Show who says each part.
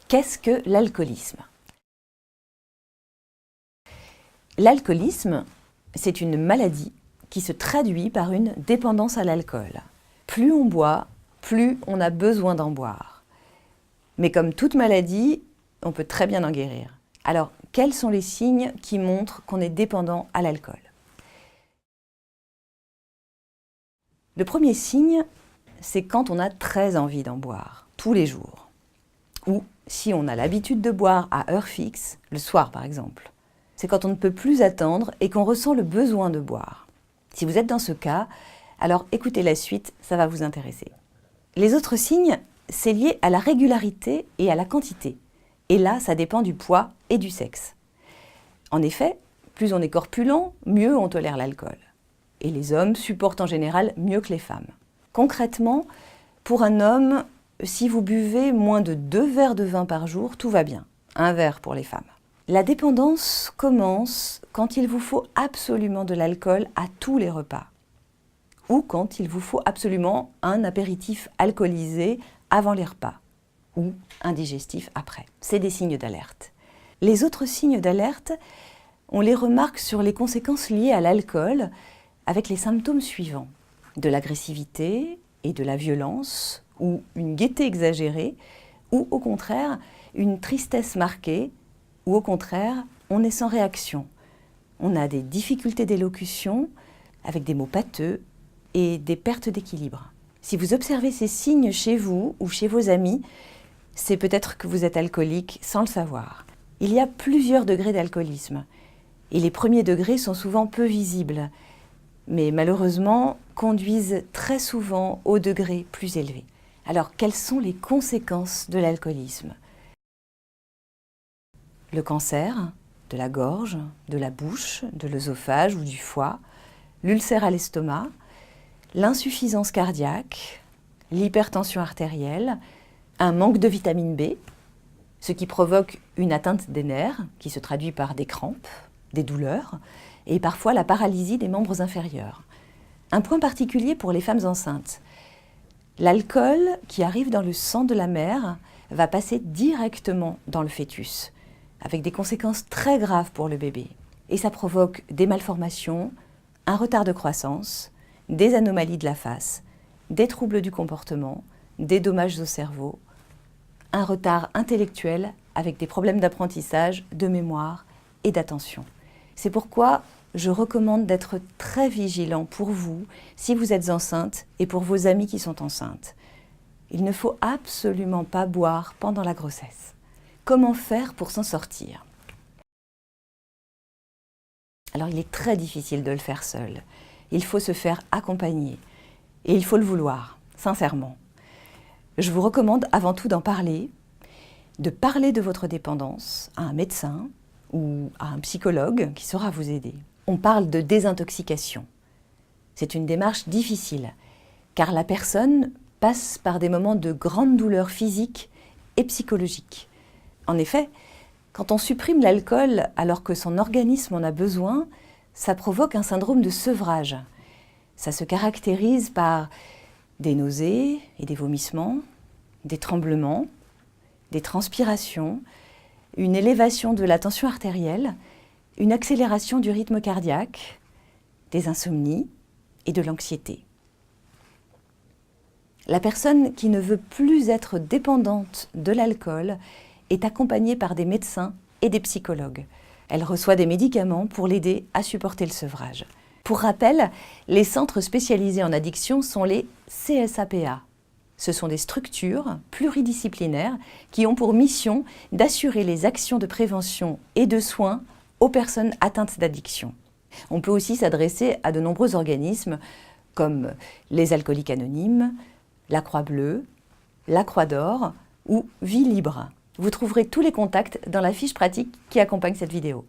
Speaker 1: Qu'est-ce que l'alcoolisme? L'alcoolisme, c'est une maladie qui se traduit par une dépendance à l'alcool. Plus on boit, plus on a besoin d'en boire. Mais comme toute maladie, on peut très bien en guérir. Alors, quels sont les signes qui montrent qu'on est dépendant à l'alcool? Le premier signe, c'est quand on a très envie d'en boire, tous les jours. Ou si on a l'habitude de boire à heure fixe, le soir par exemple. C'est quand on ne peut plus attendre et qu'on ressent le besoin de boire. Si vous êtes dans ce cas, alors écoutez la suite, ça va vous intéresser. Les autres signes, c'est lié à la régularité et à la quantité. Et là, ça dépend du poids et du sexe. En effet, plus on est corpulent, mieux on tolère l'alcool. Et les hommes supportent en général mieux que les femmes. Concrètement, pour un homme, si vous buvez moins de 2 verres de vin par jour, tout va bien. 1 verre pour les femmes. La dépendance commence quand il vous faut absolument de l'alcool à tous les repas. Ou quand il vous faut absolument un apéritif alcoolisé avant les repas. Ou un digestif après. C'est des signes d'alerte. Les autres signes d'alerte, on les remarque sur les conséquences liées à l'alcool avec les symptômes suivants. De l'agressivité et de la violence, ou une gaieté exagérée, ou au contraire, une tristesse marquée, ou au contraire, on est sans réaction. On a des difficultés d'élocution, avec des mots pâteux et des pertes d'équilibre. Si vous observez ces signes chez vous ou chez vos amis, c'est peut-être que vous êtes alcoolique sans le savoir. Il y a plusieurs degrés d'alcoolisme, et les premiers degrés sont souvent peu visibles, mais malheureusement conduisent très souvent aux degrés plus élevés. Alors, quelles sont les conséquences de l'alcoolisme? Le cancer de la gorge, de la bouche, de l'œsophage ou du foie, l'ulcère à l'estomac, l'insuffisance cardiaque, l'hypertension artérielle, un manque de vitamine B, ce qui provoque une atteinte des nerfs qui se traduit par des crampes, des douleurs et parfois la paralysie des membres inférieurs. Un point particulier pour les femmes enceintes. L'alcool qui arrive dans le sang de la mère va passer directement dans le fœtus, avec des conséquences très graves pour le bébé. Et ça provoque des malformations, un retard de croissance, des anomalies de la face, des troubles du comportement, des dommages au cerveau, un retard intellectuel avec des problèmes d'apprentissage, de mémoire et d'attention. C'est pourquoi je recommande d'être très vigilant pour vous si vous êtes enceinte et pour vos amis qui sont enceintes. Il ne faut absolument pas boire pendant la grossesse. Comment faire pour s'en sortir? Alors il est très difficile de le faire seul. Il faut se faire accompagner et il faut le vouloir, sincèrement. Je vous recommande avant tout d'en parler, de parler de votre dépendance à un médecin ou à un psychologue qui saura vous aider. On parle de désintoxication. C'est une démarche difficile, car la personne passe par des moments de grande douleur physique et psychologique. En effet, quand on supprime l'alcool alors que son organisme en a besoin, ça provoque un syndrome de sevrage. Ça se caractérise par des nausées et des vomissements, des tremblements, des transpirations, une élévation de la tension artérielle, une accélération du rythme cardiaque, des insomnies et de l'anxiété. La personne qui ne veut plus être dépendante de l'alcool est accompagnée par des médecins et des psychologues. Elle reçoit des médicaments pour l'aider à supporter le sevrage. Pour rappel, les centres spécialisés en addiction sont les CSAPA. Ce sont des structures pluridisciplinaires qui ont pour mission d'assurer les actions de prévention et de soins aux personnes atteintes d'addiction. On peut aussi s'adresser à de nombreux organismes comme les Alcooliques Anonymes, la Croix-Bleue, la Croix d'Or ou Vie Libre. Vous trouverez tous les contacts dans la fiche pratique qui accompagne cette vidéo.